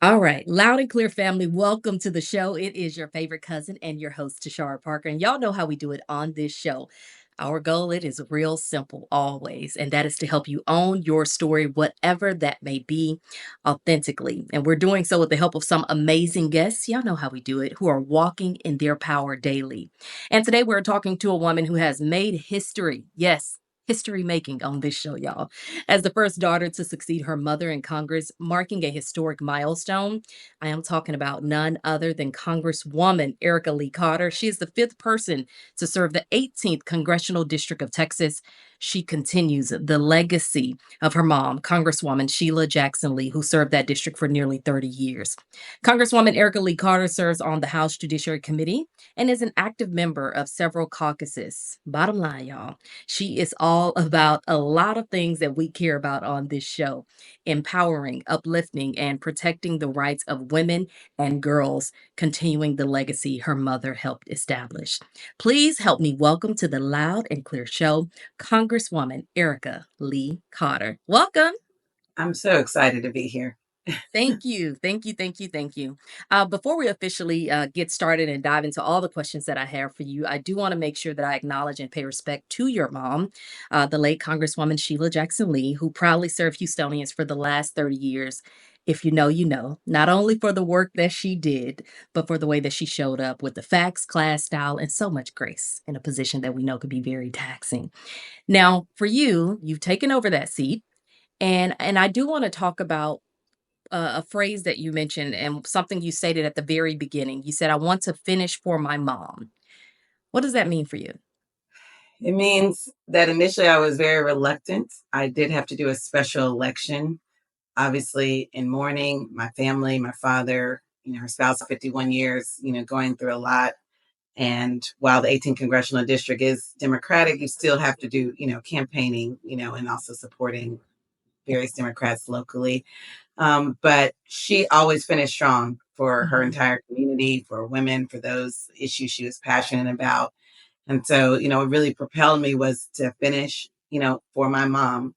All right, loud and clear family, welcome to the show. It is your favorite cousin and your host, Tashara Parker. And y'all know how we do it on this show. Our goal, it is real simple always, and that is to help you own your story, whatever that may be, authentically. And we're doing so with the help of some amazing guests. Y'all know how we do it, who are walking in their power daily. And today we're talking to a woman who has made history. Yes. History making on this show, y'all. As the first daughter to succeed her mother in Congress, marking a historic milestone, I am talking about none other than Congresswoman Erica Lee Carter. She is the fifth person to serve the 18th Congressional District of Texas. She continues the legacy of her mom, Congresswoman Sheila Jackson Lee, who served that district for nearly 30 years. Congresswoman Erica Lee Carter serves on the House Judiciary Committee and is an active member of several caucuses. Bottom line, y'all, she is all about a lot of things that we care about on this show: empowering, uplifting, and protecting the rights of women and girls, continuing the legacy her mother helped establish. Please help me welcome to the Loud and Clear Show, Congresswoman Erica Lee Carter. Welcome. I'm so excited to be here. Thank you. Thank you. Thank you. Thank you. Before we officially get started and dive into all the questions that I have for you, I do want to make sure that I acknowledge and pay respect to your mom, the late Congresswoman Sheila Jackson Lee, who proudly served Houstonians for the last 30 years. If you know, you know, not only for the work that she did, but for the way that she showed up with the facts, class, style, and so much grace in a position that we know could be very taxing. Now, for you, you've taken over that seat. And I do want to talk about a phrase that you mentioned and something you stated at the very beginning. You said, I want to finish for my mom. What does that mean for you? It means that initially I was very reluctant. I did have to do a special election, obviously in mourning, my family, my father, her spouse of 51 years, going through a lot. And while the 18th Congressional District is Democratic, you still have to do, campaigning, and also supporting various Democrats locally. But she always finished strong for her Mhm. entire community, for women, for those issues she was passionate about. And so, what really propelled me was to finish, for my mom,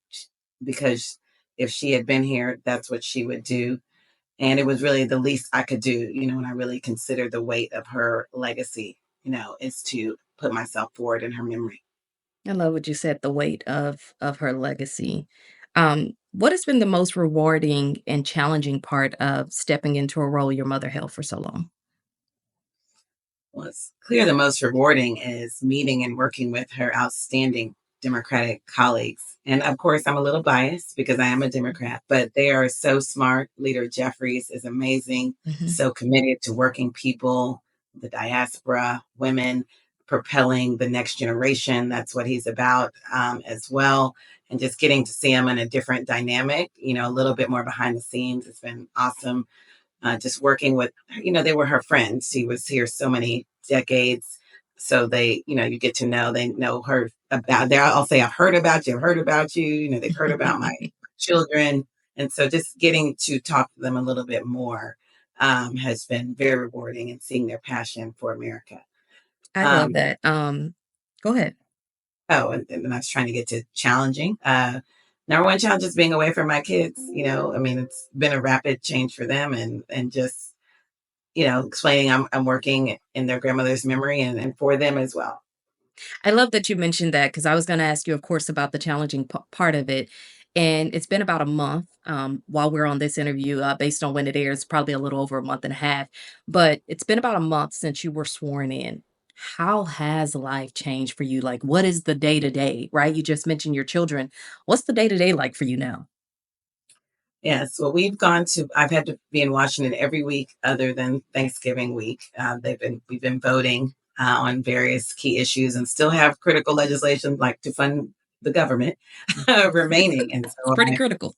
because if she had been here, that's what she would do. And it was really the least I could do, and I really considered the weight of her legacy, is to put myself forward in her memory. I love what you said, the weight of her legacy. What has been the most rewarding and challenging part of stepping into a role your mother held for so long? Well, it's clear the most rewarding is meeting and working with her outstanding Democratic colleagues. And of course, I'm a little biased because I am a Democrat, but they are so smart. Leader Jeffries is amazing, Mhm. so committed to working people, the diaspora, women, propelling the next generation. That's what he's about as well. And just getting to see him in a different dynamic, a little bit more behind the scenes. It's been awesome just working with, they were her friends. She was here so many decades. So they, you get to know, they know her about there. I'll say, I've heard about you, they've heard about my children. And so just getting to talk to them a little bit more has been very rewarding and seeing their passion for America. I love Um, that. Go ahead. and I was trying to get to challenging. Number one challenge is being away from my kids. I mean, it's been a rapid change for them and just explaining I'm working in their grandmother's memory and for them as well. I love that you mentioned that because I was going to ask you, of course, about the challenging part of it. And it's been about a month while we're on this interview, based on when it airs, probably a little over a month and a half. But it's been about a month since you were sworn in. How has life changed for you? Like, what is the day to day, right? You just mentioned your children. What's the day to day like for you now? Yes, well, I've had to be in Washington every week other than Thanksgiving week. We've been voting on various key issues and still have critical legislation like to fund the government remaining. And It's so pretty critical.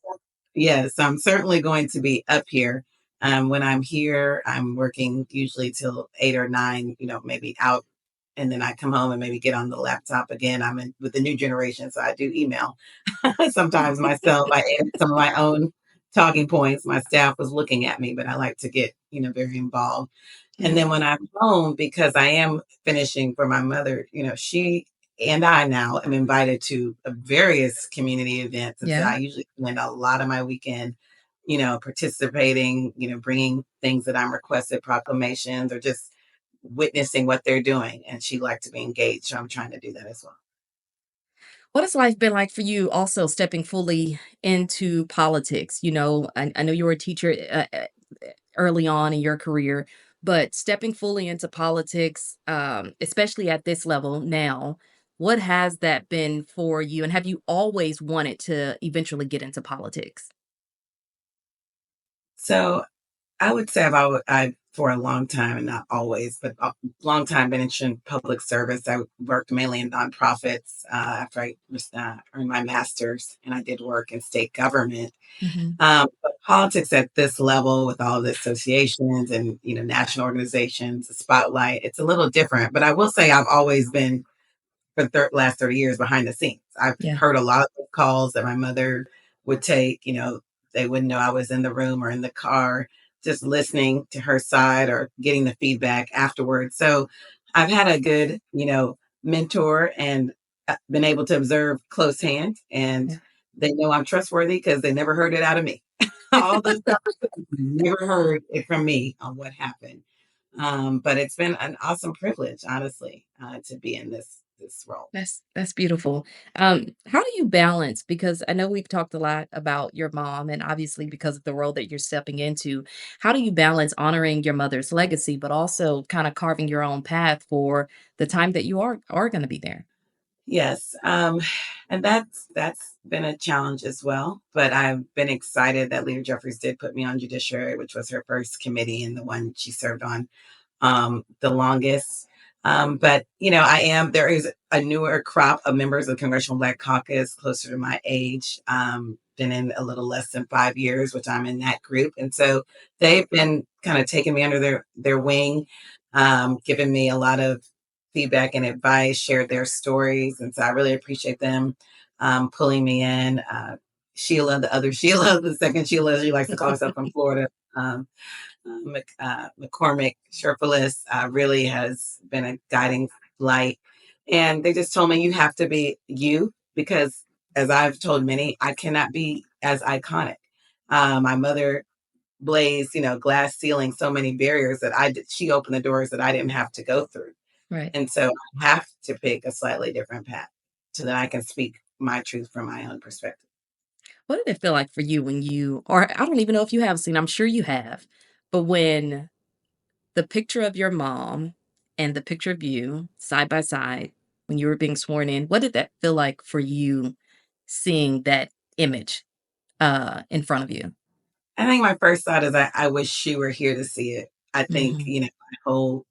yes, I'm certainly going to be up here. When I'm here, I'm working usually till 8 or 9, maybe out. And then I come home and maybe get on the laptop again. I'm in with the new generation, so I do email sometimes myself. I edit some of my own talking points. My staff was looking at me, but I like to get, very involved. And then Mhm. when I'm home, because I am finishing for my mother, she and I now am invited to various community events. And so Yeah. I usually spend a lot of my weekend participating, bringing things that I'm requested, proclamations, or just witnessing what they're doing. And she liked to be engaged. So I'm trying to do that as well. What has life been like for you also stepping fully into politics? I know you were a teacher early on in your career, but stepping fully into politics, especially at this level now, what has that been for you? And have you always wanted to eventually get into politics? So I would say I for a long time, and not always, but a long time, been interested in public service. I worked mainly in nonprofits after I earned my master's, and I did work in state government. Hmm. But politics at this level, with all the associations and national organizations, the spotlight, it's a little different. But I will say I've always been for the last 30 years behind the scenes. I've Yeah. heard a lot of calls that my mother would take. They wouldn't know I was in the room or in the car, just listening to her side or getting the feedback afterwards. So I've had a good, mentor and been able to observe close hand. And Yeah. they know I'm trustworthy because they never heard it out of me. All those conversations, never heard it from me on what happened. But it's been an awesome privilege, honestly, to be in this role. That's beautiful. How do you balance? Because I know we've talked a lot about your mom, and obviously because of the role that you're stepping into, how do you balance honoring your mother's legacy, but also kind of carving your own path for the time that you are going to be there? Yes, and that's been a challenge as well. But I've been excited that Leader Jeffries did put me on judiciary, which was her first committee and the one she served on the longest. But there is a newer crop of members of the Congressional Black Caucus closer to my age. Been in a little less than 5 years, which I'm in that group, and so they've been kind of taking me under their wing, giving me a lot of feedback and advice, shared their stories, and so I really appreciate them pulling me in. Sheila, the other Sheila, the second Sheila, as she likes to call herself from Florida. McCormick Sherpalis really has been a guiding light. And they just told me, you have to be you, because as I've told many, I cannot be as iconic. My mother blazed, glass ceiling, so many barriers that she opened the doors that I didn't have to go through. Right. And so I have to pick a slightly different path so that I can speak my truth from my own perspective. What did it feel like for you when or I don't even know if you have seen, I'm sure you have, but when the picture of your mom and the picture of you side by side when you were being sworn in, what did that feel like for you seeing that image in front of you? I think my first thought is I wish she were here to see it. I think, Mhm. my whole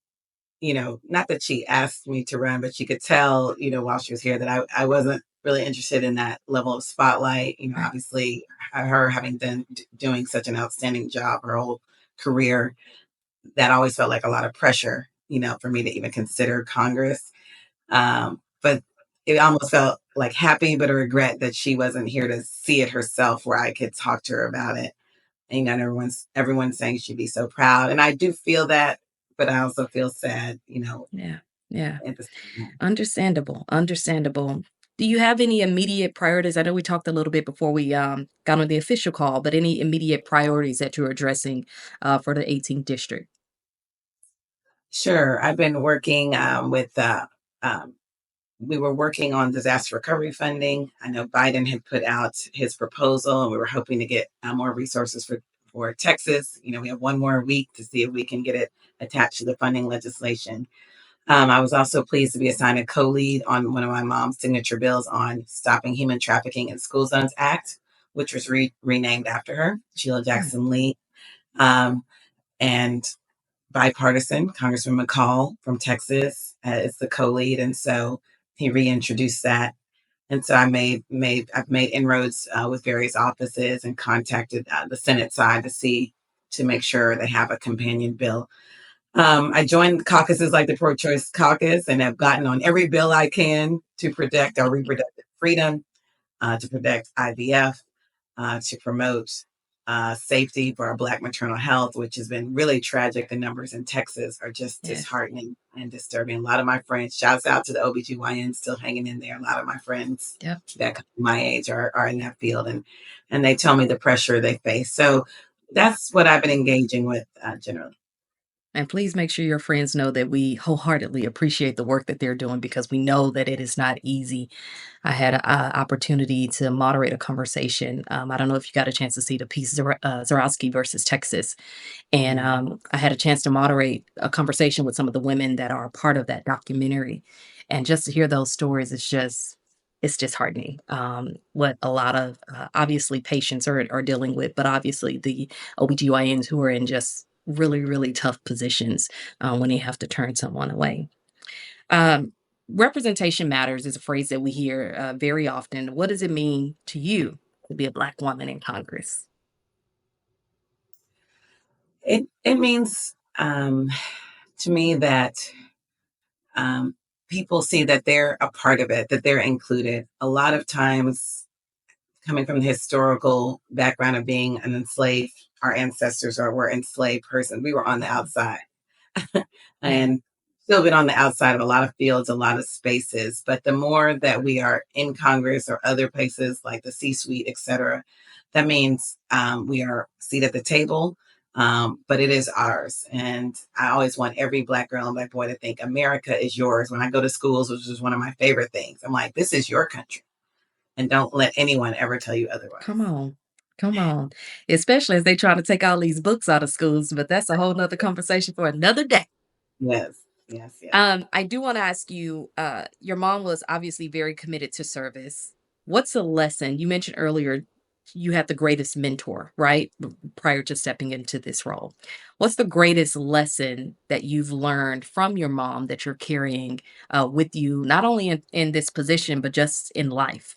not that she asked me to run, but she could tell, while she was here that I wasn't really interested in that level of spotlight. Right. Obviously, her having doing such an outstanding job her whole career, that always felt like a lot of pressure, for me to even consider Congress. But it almost felt like happy, but a regret that she wasn't here to see it herself, where I could talk to her about it. And everyone's saying she'd be so proud, and I do feel that, but I also feel sad, Yeah. Yeah. at the same time. Understandable. Understandable. Do you have any immediate priorities? I know we talked a little bit before we got on the official call, but any immediate priorities that you're addressing for the 18th district? Sure, I've been working with. Um, we were working on disaster recovery funding. I know Biden had put out his proposal, and we were hoping to get more resources for Texas. We have one more week to see if we can get it attached to the funding legislation. I was also pleased to be assigned a co-lead on one of my mom's signature bills on Stopping Human Trafficking in School Zones Act, which was renamed after her, Sheila Mm. Jackson Lee. Um, and bipartisan, Congressman McCall from Texas is the co-lead, and so he reintroduced that. And so I've made inroads with various offices and contacted the Senate side to make sure they have a companion bill. I joined caucuses like the pro-choice caucus and have gotten on every bill I can to protect our reproductive freedom, to protect IVF, to promote safety for our Black maternal health, which has been really tragic. The numbers in Texas are just Yes. disheartening. and disturbing. A lot of my friends, shouts out to the OBGYN still hanging in there. A lot of my friends Yep. that come my age are in that field, and they tell me the pressure they face. So that's what I've been engaging with generally. And please make sure your friends know that we wholeheartedly appreciate the work that they're doing because we know that it is not easy. I had an opportunity to moderate a conversation. I don't know if you got a chance to see the piece Zarowski versus Texas. And Mm. I had a chance to moderate a conversation with some of the women that are a part of that documentary. And just to hear those stories, it's disheartening. What a lot of obviously patients are dealing with, but obviously the OBGYNs who are in just really, really tough positions when they have to turn someone away. Um, Representation matters is a phrase that we hear very often. What does it mean to you to be a Black woman in Congress? It means to me that um, people see that they're a part of it, that they're included. A lot of times, coming from the historical background of being an enslaved, our ancestors or were enslaved person, we were on the outside Yeah. and still been on the outside of a lot of fields, a lot of spaces. But the more that we are in Congress or other places like the C-suite, et cetera, that means we are seated at the table, but it is ours. And I always want every Black girl and Black boy to think America is yours. When I go to schools, which is one of my favorite things, I'm like, this is your country. And don't let anyone ever tell you Come otherwise. on. Come on. Especially as they try to take all these books out of schools, but that's a whole nother conversation for another day. Yes, yes, yes. I do want to ask you, your mom was obviously very committed to service. What's a lesson you mentioned earlier? You had the greatest mentor, right? Prior to stepping into this role. What's the greatest lesson that you've learned from your mom that you're carrying with you, not only in this position, but just in life?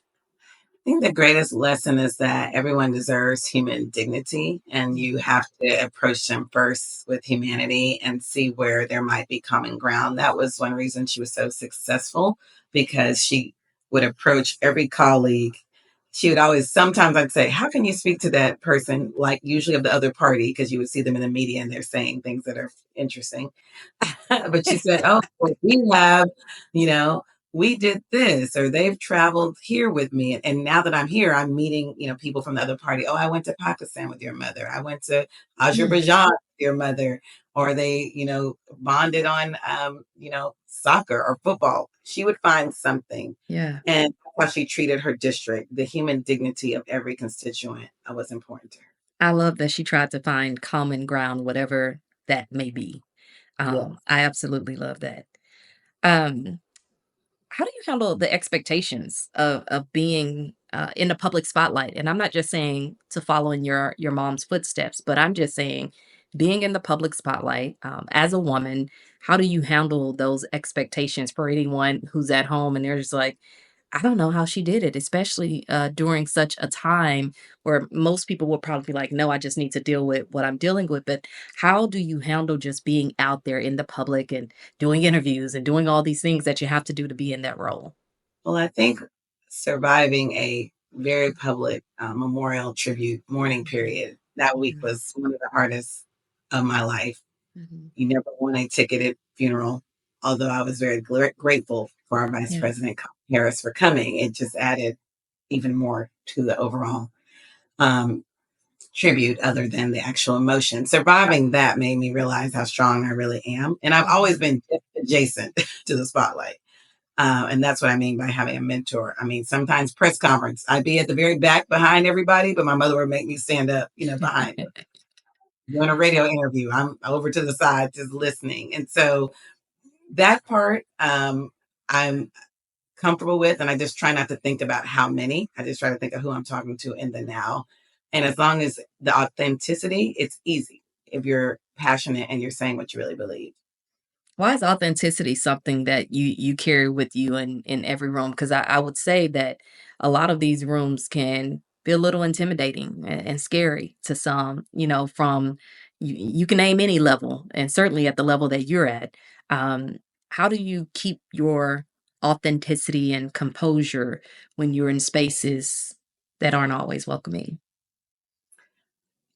I think the greatest lesson is that everyone deserves human dignity, and you Mhm. have to approach them first with humanity and see where there might be common ground. That was one reason she was so successful because she would approach every colleague. She would always, sometimes I'd say, how can you speak to that person, like usually of the other party, because you would see them in the media and they're saying things that are interesting. But she said, "Oh, well, we have, you know, we did this, or they've traveled here with me. And now that I'm here, I'm meeting, people from the other party. Oh, I went to Pakistan with your mother. I went to Mm, Azerbaijan with your mother." Or they, bonded on, soccer or football. She would find something. yeah. And how she treated her district, the human dignity of every constituent was important to her. I love that she tried to find common ground, whatever that may be. Yeah. I absolutely love that. Um, how do you handle the expectations of being in the public spotlight? And I'm not just saying to follow in your mom's footsteps, but I'm just saying being in the public spotlight as a woman. How do you handle those expectations for anyone who's at home and they're just like, I don't know how she did it, especially during such a time where most people will probably be like, no, I just need to deal with what I'm dealing with. But how do you handle just being out there in the public and doing interviews and doing all these things that you have to do to be in that role? Well, I think surviving a very public memorial tribute mourning Mhm, period that week mhm, was one of the hardest of my life. mhm. You never want a ticketed funeral, although I was very grateful for our Vice Yeah. President Kamala Harris for coming. It just added even more to the overall um, tribute, other than the actual emotion. Surviving that made me realize how strong I really am. And I've always Mhm. been adjacent to the spotlight. And that's what I mean by having a mentor. I mean, sometimes press conference, I'd be at the very back behind everybody, but my mother would make me stand up, behind her. Doing a radio interview, I'm over to the side just listening. And so that part, I'm comfortable with. And I just try not to think about how many. I just try to think of who I'm talking to in the now. And as long as the authenticity, it's easy if you're passionate and you're saying what you really believe. Why is authenticity something that you carry with you in every room? Because I would say that a lot of these rooms can be a little intimidating and scary to some, from you can name any level, and certainly at the level that you're at. Um, how do you keep your authenticity and composure when you're in spaces that aren't always welcoming?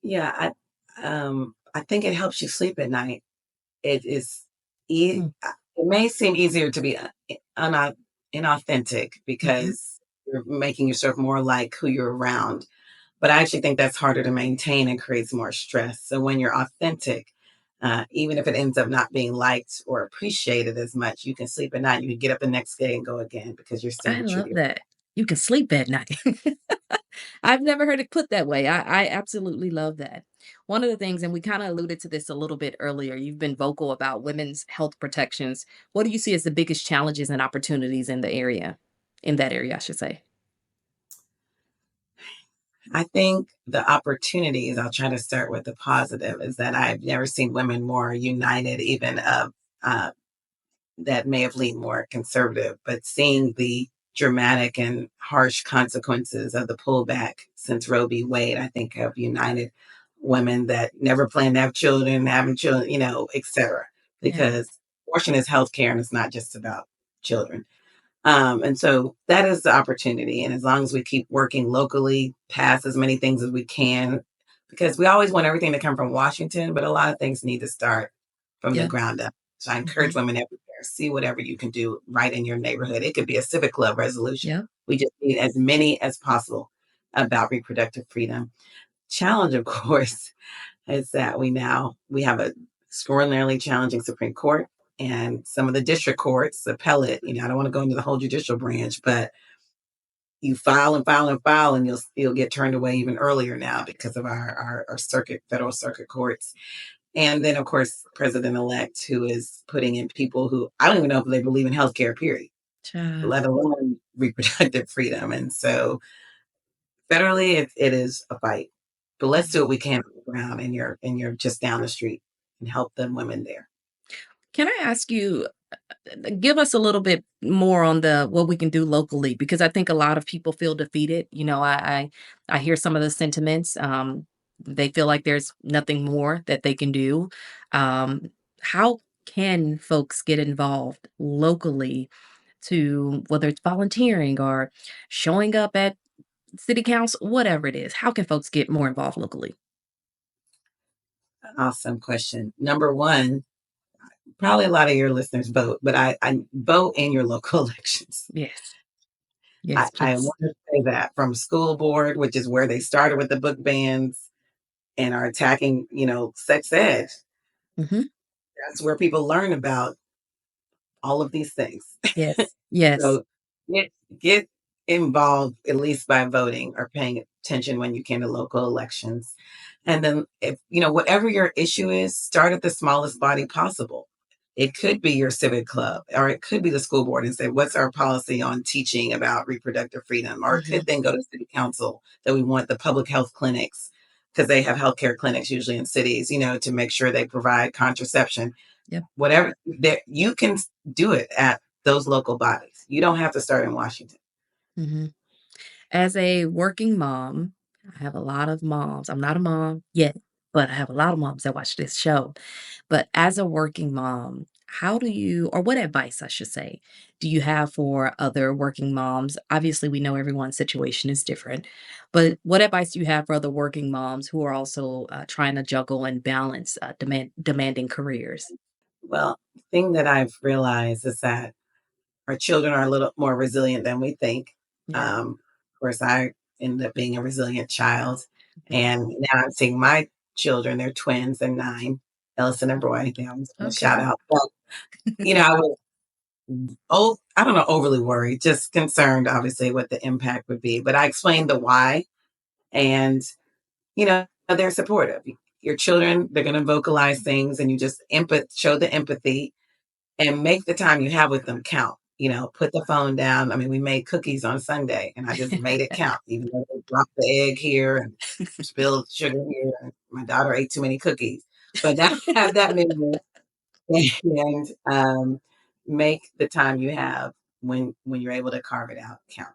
Yeah, I think it helps you sleep at night. It is e Mm. It may seem easier to be inauthentic Mhm. because you're making yourself more like who you're around. But I actually think that's harder to maintain and creates more stress. So when you're authentic, even if it ends up not being liked or appreciated as much, you can sleep at night. You can get up the next day and go again because you're I staying true to love your. that. You can sleep at night. I've never heard it put that way. I absolutely love that. One of the things, and we kind of alluded to this a little bit earlier, you've been vocal about women's health protections. What do you see as the biggest challenges and opportunities in the area? In that area, I should say. I think the opportunities, I'll try to start with the positive, is that I've never seen women more united, even of uh, that may have leaned more conservative, but Yeah. seeing the dramatic and harsh consequences of the pullback since Roe v. Wade, I think have united women that never planned to have children, having children, et cetera. Yeah. Because abortion is healthcare and it's not just about children. And so that is the opportunity. And as long as we keep working locally, pass as many things as we can, because we always want everything to come from Washington, but a lot of things need to start from the Yeah. ground up. So I encourage Mhm. women everywhere, see whatever you can do right in your neighborhood. It could be a civic club resolution. Yeah. We just need as many as possible about reproductive freedom. Challenge, of course, is that we have a extraordinarily challenging Supreme Court and some of the district courts, appellate, I don't want to go into the whole judicial branch, but you file and file and file and you'll get turned away even earlier now because of our circuit, federal circuit courts. And then of course, President elect who is putting in people who I don't even know if they believe in healthcare, period, Child. let alone reproductive freedom. And so federally it is a fight. But let's do Mhm. what we can on the ground and you're just down the street and help them women there. Can I ask you, give us a little bit more on the what we can do locally because I think a lot of people feel defeated. I hear some of the sentiments. They feel like there's nothing more that they can do. How can folks get involved locally to whether it's volunteering or showing up at city council, whatever it is? How can folks get more involved locally? Awesome question. Number one, probably a lot of your listeners vote, but I vote in your local elections. Yes. I, Yes, I please. want to say that from school board, which is where they started with the book bans and are attacking, sex ed. Hmm. That's where people learn about all of these things. Yes. Yes. So get get involved at least by voting or paying attention when you can to local elections. And then if whatever your issue is, start at the smallest body possible. It could be your civic club or it could be the school board and say, what's our policy on teaching about reproductive freedom? Or it Hmm. could then go to city council that we want the public health clinics because they have healthcare clinics usually in cities, to make sure they provide contraception Yep. whatever that you can do it at those local bodies. You don't have to start in Washington. Hmm. As a working mom, I have a lot of moms. I'm not a mom yet, but I have a lot of moms that watch this show. But as a working mom, how do you, or what advice I should say, do you have for other working moms? Obviously, we know everyone's situation is different, but what advice do you have for other working moms who are also trying to juggle and balance demanding careers? Well, the thing that I've realized is that our children are a little more resilient than we think. Yeah. Of course, I ended up being a resilient child. Yeah. And now I'm seeing my children, they're twins and 9, Ellison and Roy. They always want to shout Okay. out. But, I was, I don't know, overly worried, just concerned, obviously, what the impact would be. But I explained the why. And they're supportive. Your children, they're going to vocalize things and you just show the empathy and make the time you have with them count. Put the phone down. I mean, we made cookies on Sunday and I just made it count, even though they dropped the egg here and spilled sugar here. And my daughter ate too many cookies. But now I have that memory and make the time you have when you're able to carve it out count.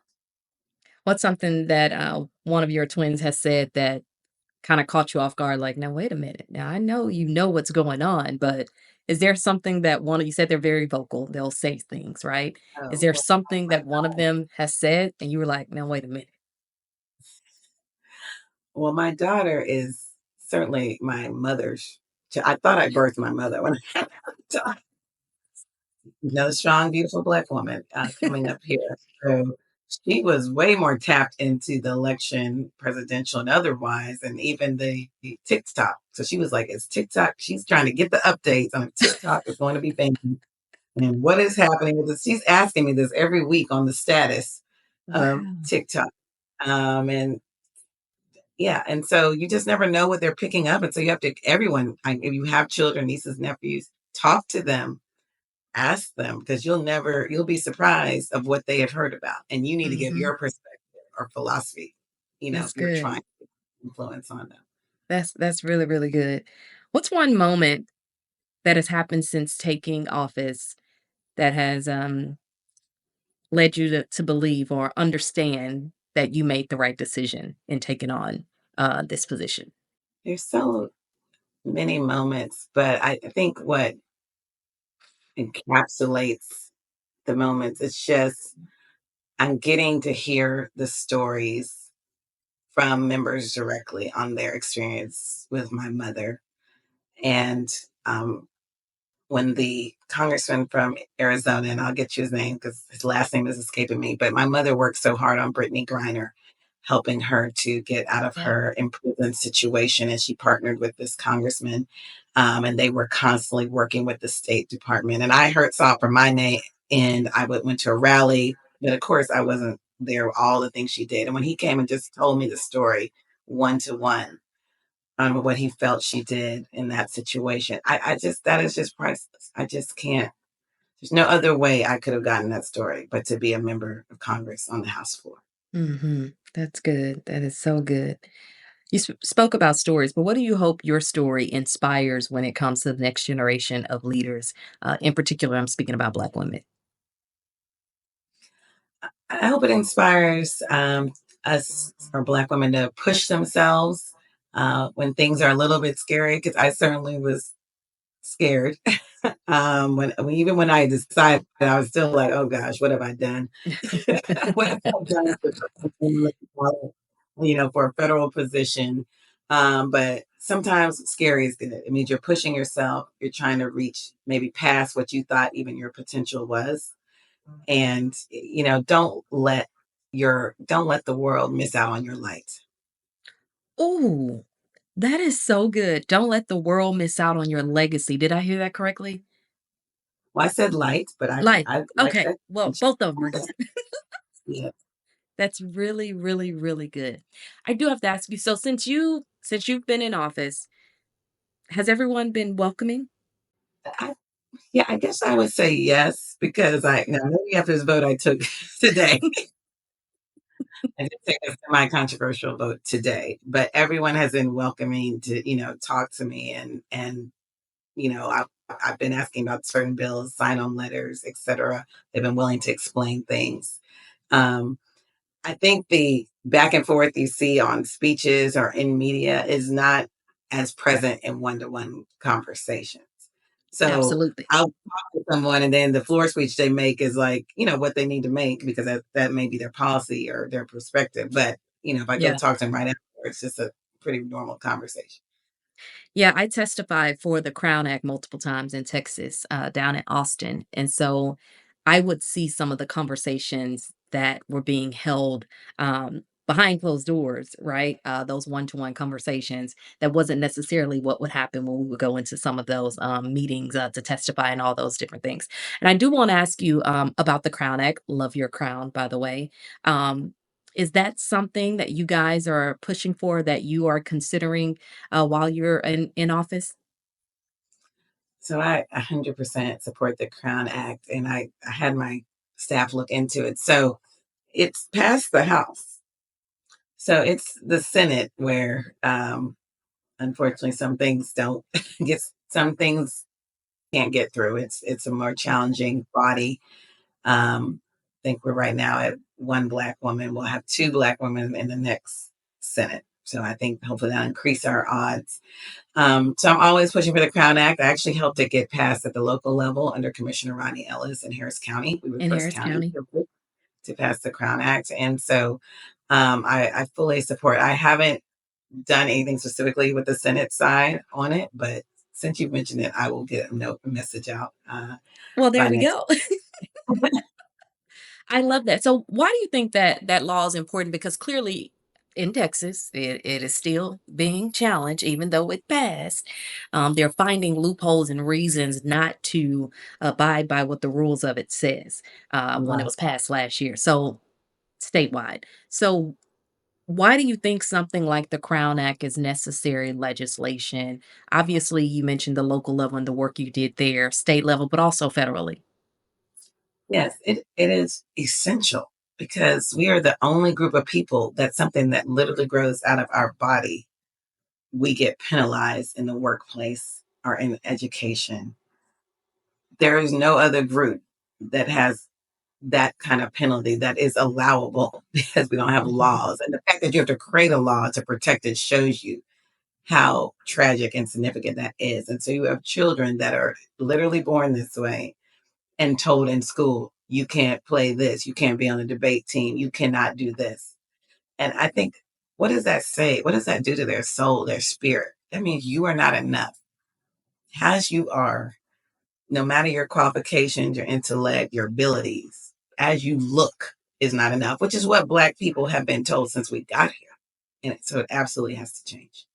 What's something that one of your twins has said that kinda caught you off guard, like, "Now wait a minute. Now I know you know what's going on, but is there something that one of you said they're very vocal, they'll say things, right? Is Oh, there well, something my that one of them has said and you were like, "Now wait a minute." Well, my daughter is certainly my mother's I thought I birthed my mother when I had her daughter. another strong, beautiful Black woman coming up here. So she was way more tapped into the election, presidential and otherwise, and even the TikTok. So she was like, it's TikTok. She's trying to get the updates on if TikTok is going to be famous and what is happening with this. She's asking me this every week on the status of Wow. TikTok. And yeah, and so you just never know what they're picking up. And so you have to, everyone, if you have children, nieces, nephews, talk to them, ask them, because you'll be surprised of what they have heard about. And you need to give Mhm. your perspective or philosophy, That's if you're good. trying to influence on them. That's really, really good. What's one moment that has happened since taking office that has, led you to believe or understand that you made the right decision in taking on, this position? There's so many moments, but I think what encapsulates the moments, it's just I'm getting to hear the stories from members directly on their experience with my mother. And um, when the congressman from Arizona, and I'll get you his name because his last name is escaping me, but my mother worked so hard on Brittany Griner, helping her to get out of Yeah. her imprisoned situation. And she partnered with this congressman, and they were constantly working with the State Department. And I heard saw it from my name, and went to a rally, but of course I wasn't there. All the things she did, and when he came and just told me the story one to one on what he felt she did in that situation. I just that is just priceless. I just can't. There's no other way I could have gotten that story but to be a member of Congress on the House floor. Mhm. That's good. That is so good. You spoke about stories, but what do you hope your story inspires when it comes to the next generation of leaders? In particular, I'm speaking about Black women. I hope it inspires us or Black women to push themselves when things are a little bit scary. Because I certainly was scared even when I decided, I was still like, "Oh gosh, what have I done? What have I done for a federal position?" But sometimes scary is good. It means you're pushing yourself. You're trying to reach maybe past what you thought even your potential was, and don't let the world miss out on your light. Ooh, that is so good. Don't let the world miss out on your legacy. Did I hear that correctly? Well, I said light, but Life. I like Okay. that. Well, both of them are good. Yeah. That's really, really, really good. I do have to ask you, so since you've been in office, has everyone been welcoming? I, yeah, I guess I would say yes because I now maybe after this vote I took today, I did take a semi-controversial vote today, but everyone has been welcoming to talk to me and I've been asking about certain bills, sign-on letters, etc. They've been willing to explain things. Um, I think the back and forth you see on speeches or in media is not as present in one-to-one conversations. So Absolutely. I'll talk to someone and then the floor speech they make is like, what they need to make because that may be their policy or their perspective. But, if I go Yeah. talk to them right after, it's just a pretty normal conversation. Yeah, I testified for the Crown Act multiple times in Texas, down in Austin, and so I would see some of the conversations that were being held, behind closed doors, right? Those one-to-one conversations that wasn't necessarily what would happen when we would go into some of those, meetings, to testify and all those different things. And I do wanna ask you, about the Crown Act. Love your crown, by the way. Um, is that something that you guys are pushing for, that you are considering while you're in office? So I 100% support the Crown Act, and I had my staff look into it. So it's passed the House. So it's the Senate where, unfortunately, some things don't get, some things can't get through. It's a more challenging body. I think we're right now at one Black woman. We'll have two Black women in the next Senate. So I think hopefully that'll increase our odds. So I'm always pushing for the Crown Act. I actually helped it get passed at the local level under Commissioner Ronnie Ellis in Harris County. We were the In first Harris county County? to pass the Crown Act. And so I fully support. I haven't done anything specifically with the Senate side on it, but since you mentioned it, I will get a message out Well, there by we next. go. I love that. So, why do you think that that law is important? Because clearly, in Texas, it is still being challenged, even though it passed. They're finding loopholes and reasons not to abide by what the rules of it says when it Right. was passed last year. So, statewide. So, why do you think something like the Crown Act is necessary legislation? Obviously, you mentioned the local level and the work you did there, state level, but also federally. Yes, it is essential because we are the only group of people that something that literally grows out of our body, we get penalized in the workplace or in education. There is no other group that has that kind of penalty that is allowable because we don't have Mhm. laws. And the fact that you have to create a law to protect it shows you how tragic and significant that is. And so you have children that are literally born this way and told in school, you can't play this, you can't be on the debate team, you cannot do this. And I think, what does that say? What does that do to their soul, their spirit? That means you are not enough. As you are, no matter your qualifications, your intellect, your abilities, as you look is not enough, which is what Black people have been told since we got here. And so it absolutely has to change.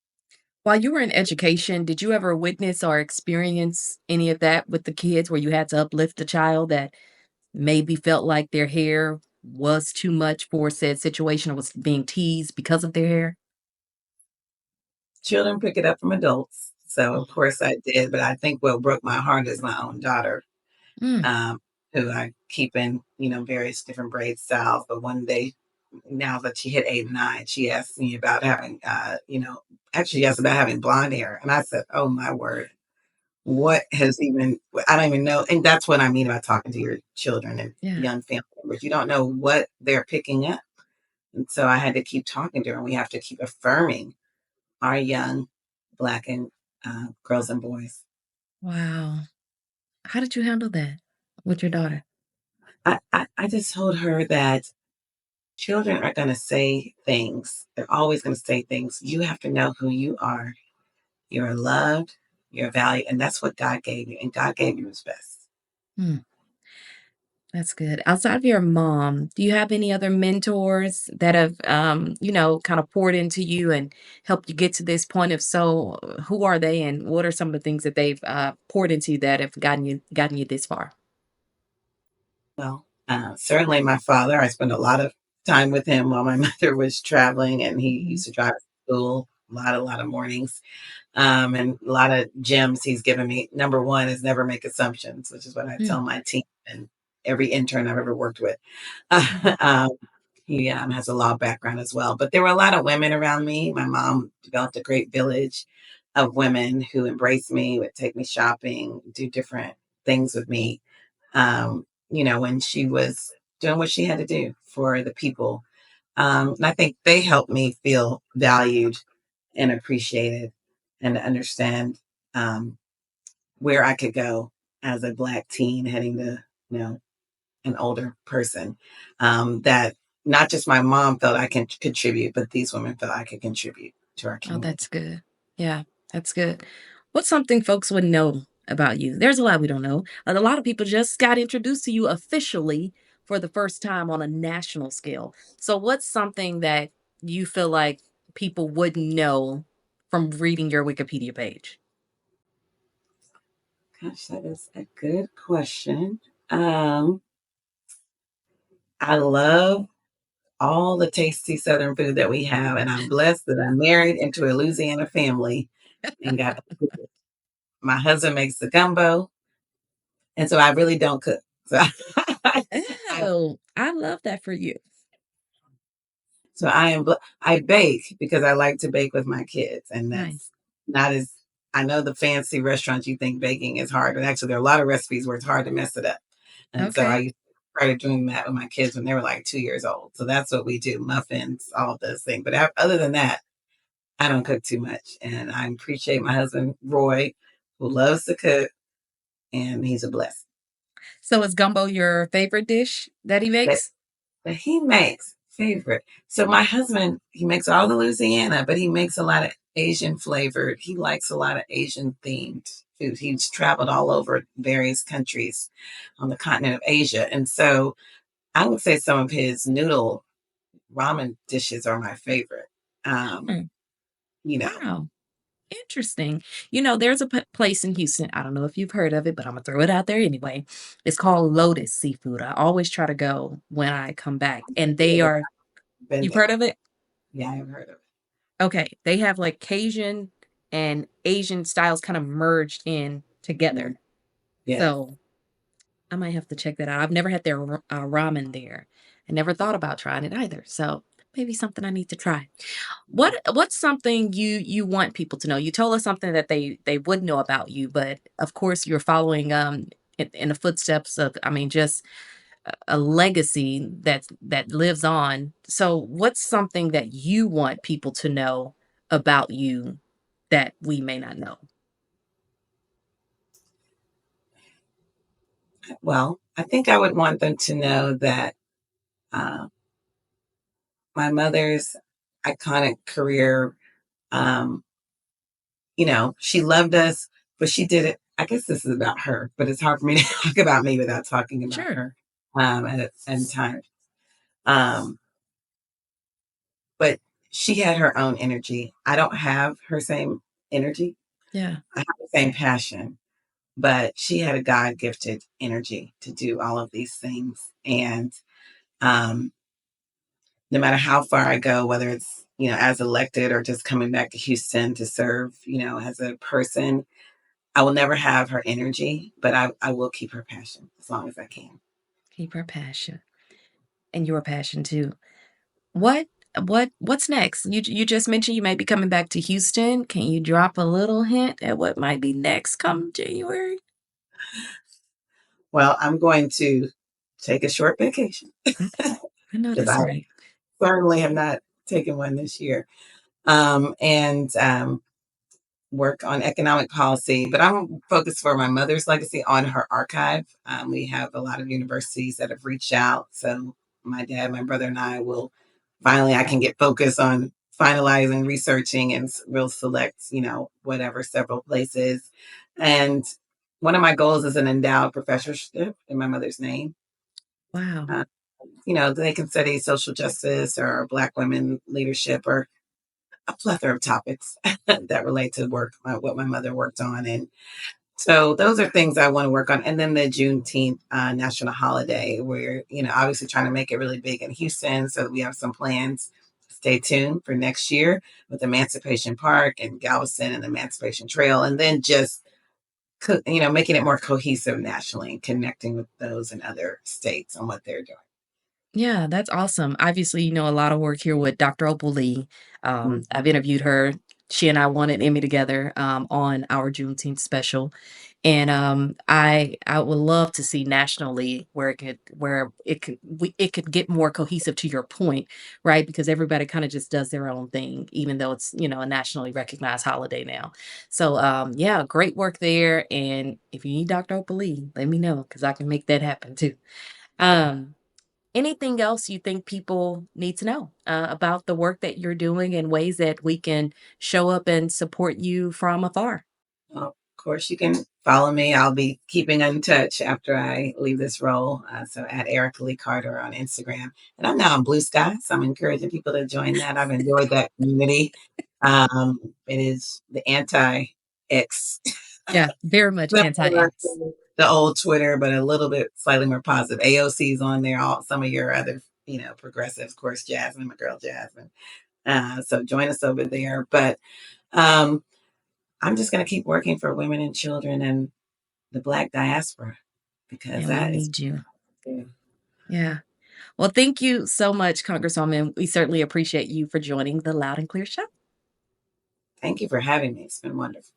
While you were in education, did you ever witness or experience any of that with the kids where you had to uplift a child that maybe felt like their hair was too much for said situation or was being teased because of their hair? Children pick it up from adults. So, of course, I did. But I think what broke my heart is my own daughter, Mm, um, who I keep in, various different braid styles. But one day, now that she hit 8 and 9, she asked me about having, actually, she asked about having blonde hair. And I said, oh, my word, what has even, I don't even know. And that's what I mean about talking to your children and yeah. young family members. You don't know what they're picking up. And so I had to keep talking to her, and we have to keep affirming our young Black and girls and boys. Wow. How did you handle that with your daughter? I just told her that children are going to say things. They're always going to say things. You have to know who you are. You're loved, you're valued, and that's what God gave you. And God gave you his best. Hmm, that's good. Outside of your mom, do you have any other mentors that have, kind of poured into you and helped you get to this point? If so, who are they, and what are some of the things that they've poured into you that have gotten you this far? Well, certainly my father, I spent a lot of time with him while my mother was traveling, and he Mhm. used to drive to school a lot of mornings. And a lot of gems he's given me. Number one is never make assumptions, which is what I Mm, tell my team and every intern I've ever worked with. mm, um, he has a law background as well. But there were a lot of women around me. My mom developed a great village of women who embraced me, would take me shopping, do different things with me. When she was doing what she had to do for the people. And I think they helped me feel valued and appreciated and to understand um, where I could go as a Black teen heading to, an older person. That not just my mom felt I can contribute, but these women felt I could contribute to our oh, that's community. good. Yeah, that's good. What's something folks would know about you? There's a lot we don't know. A lot of people just got introduced to you officially for the first time on a national scale. So, what's something that you feel like people wouldn't know from reading your Wikipedia page? Gosh, that is a good question. Um, I love all the tasty Southern food that we have, and I'm blessed that I'm married into a Louisiana family and got my husband makes the gumbo, and so I really don't cook. So I Oh, I love that for you. I bake because I like to bake with my kids, and that's Nice. not as I know the fancy restaurants you think baking is hard, but actually there are a lot of recipes where it's hard to mess it up. And so I Okay. used to started doing that with my kids when they were like 2 years old. So that's what we do, muffins, all of those things. But other than that, I don't cook too much. And I appreciate my husband, Roy, who loves to cook, and he's a blessing. So, is gumbo your favorite dish that he That, makes? that he makes favorite. So my husband, he makes all the Louisiana, but he makes a lot of Asian flavored. He likes a lot of Asian themed food. He's traveled all over various countries on the continent of Asia. And so I would say some of his noodle ramen dishes are my favorite. Um, Hmm, you know, wow. Interesting. There's a place in Houston. I don't know if you've heard of it, but I'm gonna throw it out there anyway. It's called Lotus Seafood. I always try to go when I come back, and they yeah, are. been You've heard there. of it? Yeah, I've heard of it. Okay, they have like Cajun and Asian styles kind of merged in Mm, together. yes. So I might have to check that out. I've never had their ramen there. I never thought about trying it either. So maybe something I need to try. What's something you want people to know? You told us something that they would know about you, but of course you're following in the footsteps of, I mean, just a legacy that lives on. So what's something that you want people to know about you that we may not know? Well, I think I would want them to know that uh, my mother's iconic career, um, she loved us, but she did it. I guess this is about her, but it's hard for me to talk about me without talking about Sure. her at times. Um, but she had her own energy. I don't have her same energy. Yeah. I have the same passion, but she had a God gifted energy to do all of these things. And um, no matter how far I go, whether it's, as elected or just coming back to Houston to serve, as a person, I will never have her energy, but I will keep her passion as long as I can. Keep her passion and your passion too. What what's next? You just mentioned you may be coming back to Houston. Can you drop a little hint at what might be next come January? Well, I'm going to take a short vacation Okay. I know because that's I right. certainly have not taken one this year. And work on economic policy, but I'm focused for my mother's legacy on her archive. We have a lot of universities that have reached out. So my dad, my brother, and I will finally, I can get focused on finalizing, researching, and we'll select, whatever, several places. And one of my goals is an endowed professorship in my mother's name. Wow. Uh, they can study social justice or Black women leadership or a plethora of topics that relate to work, what my mother worked on. And so those are things I want to work on. And then the Juneteenth national holiday, where, obviously trying to make it really big in Houston so that we have some plans. Stay tuned for next year with Emancipation Park and Galveston and Emancipation Trail. And then just, making it more cohesive nationally and connecting with those in other states on what they're doing. Yeah, that's awesome. Obviously, you know a lot of work here with Dr. Opal Lee. Mhm. I've interviewed her. She and I won an Emmy together on our Juneteenth special, and I would love to see nationally where it could get more cohesive. To your point, right? Because everybody kind of just does their own thing, even though it's a nationally recognized holiday now. So yeah, great work there. And if you need Dr. Opal Lee, let me know because I can make that happen too. Um, Anything else you think people need to know about the work that you're doing and ways that we can show up and support you from afar? Well, of course, you can follow me. I'll be keeping in touch after I leave this role. So at Erica Lee Carter on Instagram. And I'm now on Blue Sky, so I'm encouraging people to join that. I've enjoyed that community. It is the anti X, Yeah, very much similar anti-X. to the old Twitter, but a little bit slightly more positive. AOC's on there, all some of your other, progressives, of course, Jasmine, my girl Jasmine. So join us over there. But um, I'm just going to keep working for women and children and the Black diaspora because And we that is, need you. yeah. Yeah. Well, thank you so much, Congresswoman. We certainly appreciate you for joining the Loud and Clear Show. Thank you for having me. It's been wonderful.